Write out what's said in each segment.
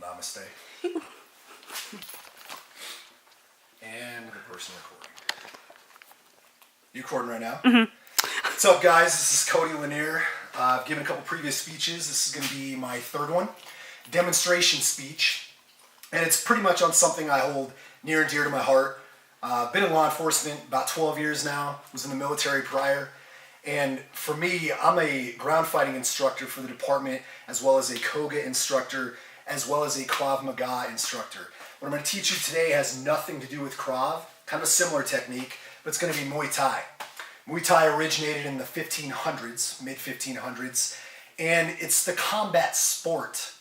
Namaste. And the person recording. You recording right now? Mm-hmm. What's up, guys? This is Cody Lanier. I've given a couple previous speeches. This is going to be my third one. Demonstration speech. And it's pretty much on something I hold near and dear to my heart. Been in law enforcement about 12 years now. Was in the military prior. And for me, I'm a ground fighting instructor for the department, as well as a Koga instructor, as well as a Krav Maga instructor. What I'm going to teach you today has nothing to do with Krav, kind of a similar technique, but it's going to be Muay Thai. Muay Thai originated in the 1500s, mid-1500s, and it's the combat sport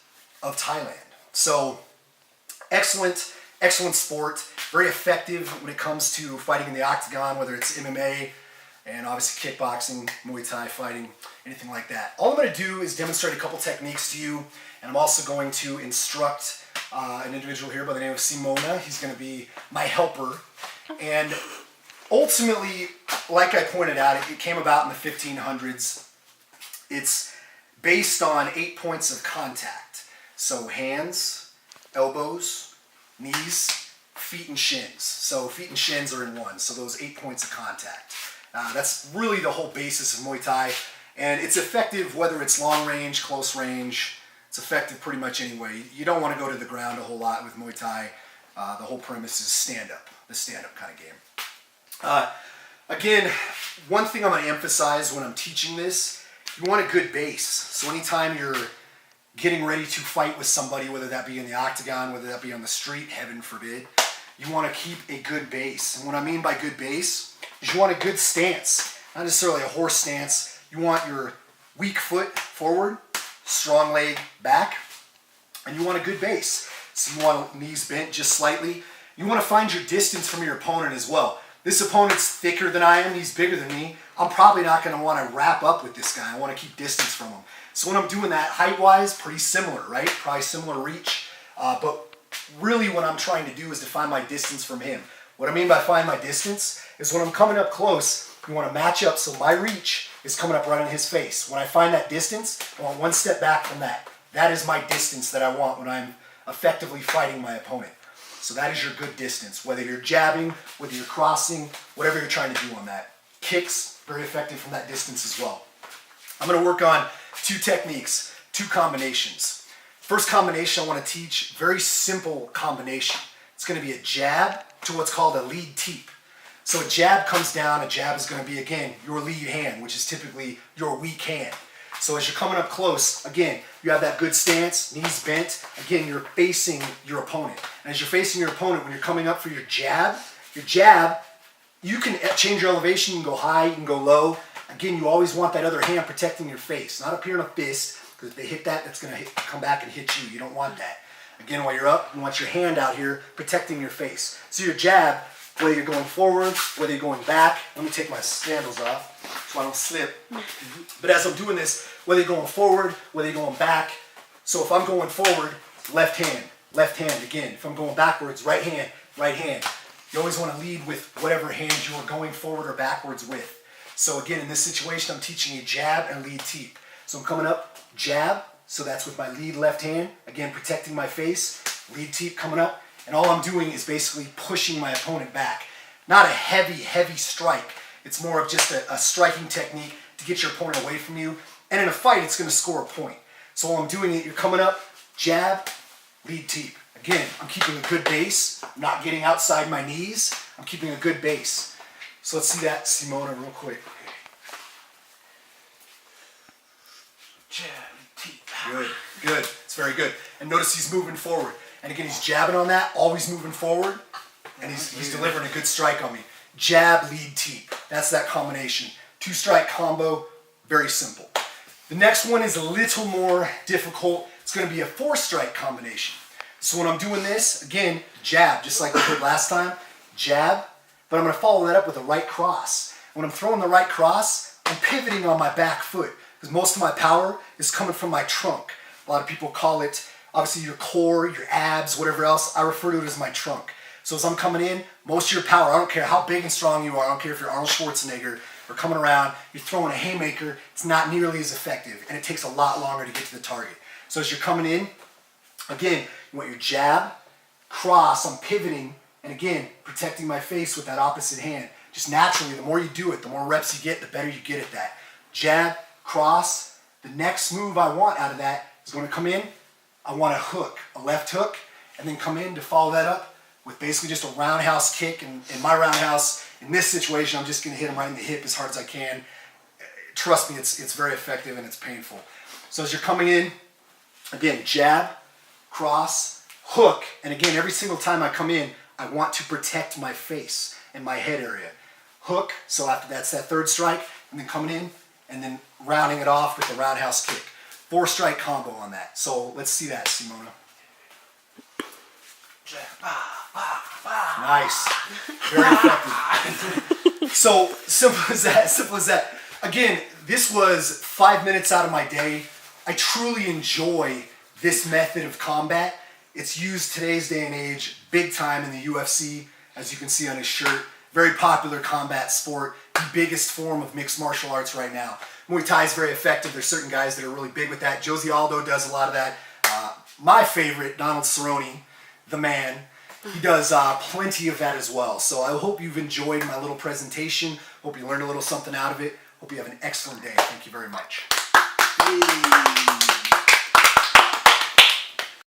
of Thailand. So, excellent sport, very effective when it comes to fighting in the octagon, whether it's MMA, and obviously kickboxing, Muay Thai fighting, anything like that. All I'm going to do is demonstrate a couple techniques to you, and I'm also going to instruct an individual here by the name of Simona. He's going to be my helper. And ultimately, like I pointed out, it came about in the 1500s. It's based on 8 points of contact. So hands, elbows, knees, feet, and shins. So feet and shins are in one, so those 8 points of contact. That's really the whole basis of Muay Thai, and it's effective whether it's long range, close range. It's effective pretty much anyway. You don't want to go to the ground a whole lot with Muay Thai. The whole premise is stand-up, the stand-up kind of game. Again, one thing I'm going to emphasize when I'm teaching this, you want a good base. So anytime you're getting ready to fight with somebody, whether that be in the octagon, whether that be on the street, heaven forbid, you want to keep a good base. And what I mean by good base is you want a good stance, not necessarily a horse stance. You want your weak foot forward, strong leg back, and you want a good base. So you want knees bent just slightly. You want to find your distance from your opponent as well. This opponent's thicker than I am, he's bigger than me. I'm probably not going to want to wrap up with this guy. I want to keep distance from him. So when I'm doing that, height-wise, pretty similar, right? Probably similar reach, but really what I'm trying to do is to find my distance from him. What I mean by find my distance is when I'm coming up close, you want to match up so my reach is coming up right in his face. When I find that distance, I want one step back from that. That is my distance that I want when I'm effectively fighting my opponent. So that is your good distance, whether you're jabbing, whether you're crossing, whatever you're trying to do on that. Kicks, very effective from that distance as well. I'm going to work on two techniques, two combinations. First combination I want to teach, very simple combination. It's going to be a jab to what's called a lead teep. So a jab comes down, a jab is going to be, again, your lead hand, which is typically your weak hand. So as you're coming up close, again, you have that good stance, knees bent. Again, you're facing your opponent. And as you're facing your opponent, when you're coming up for your jab, you can change your elevation. You can go high, you can go low. Again, you always want that other hand protecting your face, not up here in a fist, because if they hit that, that's going to come back and hit you. You don't want that. Again, while you're up, you want your hand out here protecting your face. So your jab, whether you're going forward, whether you're going back, let me take my sandals off so I don't slip. But as I'm doing this, whether you're going forward, whether you're going back, so if I'm going forward, left hand again. If I'm going backwards, right hand, right hand. You always want to lead with whatever hand you are going forward or backwards with. So again, in this situation, I'm teaching a jab and lead teep. So I'm coming up, jab, so that's with my lead left hand, again protecting my face, lead teep coming up, and all I'm doing is basically pushing my opponent back. Not a heavy strike. It's more of just a striking technique to get your opponent away from you, and in a fight, it's going to score a point. So while I'm doing it, you're coming up, jab, lead teep. Again, I'm keeping a good base. I'm not getting outside my knees. I'm keeping a good base. So let's see that, Simona, real quick. Jab, teep. Good. It's very good. And notice he's moving forward. And again, he's jabbing on that, always moving forward. And he's delivering a good strike on me. Jab, lead, teep. That's that combination. 2-strike combo, very simple. The next one is a little more difficult. It's going to be a 4-strike combination. So when I'm doing this, again, jab, just like we did last time, jab, but I'm going to follow that up with a right cross. When I'm throwing the right cross, I'm pivoting on my back foot because most of my power is coming from my trunk. A lot of people call it, obviously, your core, your abs, whatever else. I refer to it as my trunk. So as I'm coming in, most of your power, I don't care how big and strong you are, I don't care if you're Arnold Schwarzenegger or coming around, you're throwing a haymaker, it's not nearly as effective and it takes a lot longer to get to the target. So as you're coming in, Again, you want your jab, cross, I'm pivoting, and again, protecting my face with that opposite hand. Just naturally, the more you do it, the more reps you get, the better you get at that. Jab, cross. The next move I want out of that is going to come in. I want a hook, a left hook, and then come in to follow that up with basically just a roundhouse kick. And in my roundhouse, in this situation, I'm just going to hit him right in the hip as hard as I can. Trust me, it's very effective and it's painful. So as you're coming in, again, jab, cross, hook, and again, every single time I come in, I want to protect my face and my head area. Hook, so after that's that third strike, and then coming in, and then rounding it off with the roundhouse kick. 4-strike combo on that. So let's see that, Simona. Nice. Very effective. So simple as that, simple as that. Again, this was 5 minutes out of my day. I truly enjoy this method of combat. It's used today's day and age big time in the UFC, as you can see on his shirt. Very popular combat sport, the biggest form of mixed martial arts right now. Muay Thai is very effective. There's certain guys that are really big with that. Josie Aldo does a lot of that. My favorite, Donald Cerrone, the man, he does plenty of that as well. So I hope you've enjoyed my little presentation. Hope you learned a little something out of it. Hope you have an excellent day. Thank you very much. Hey.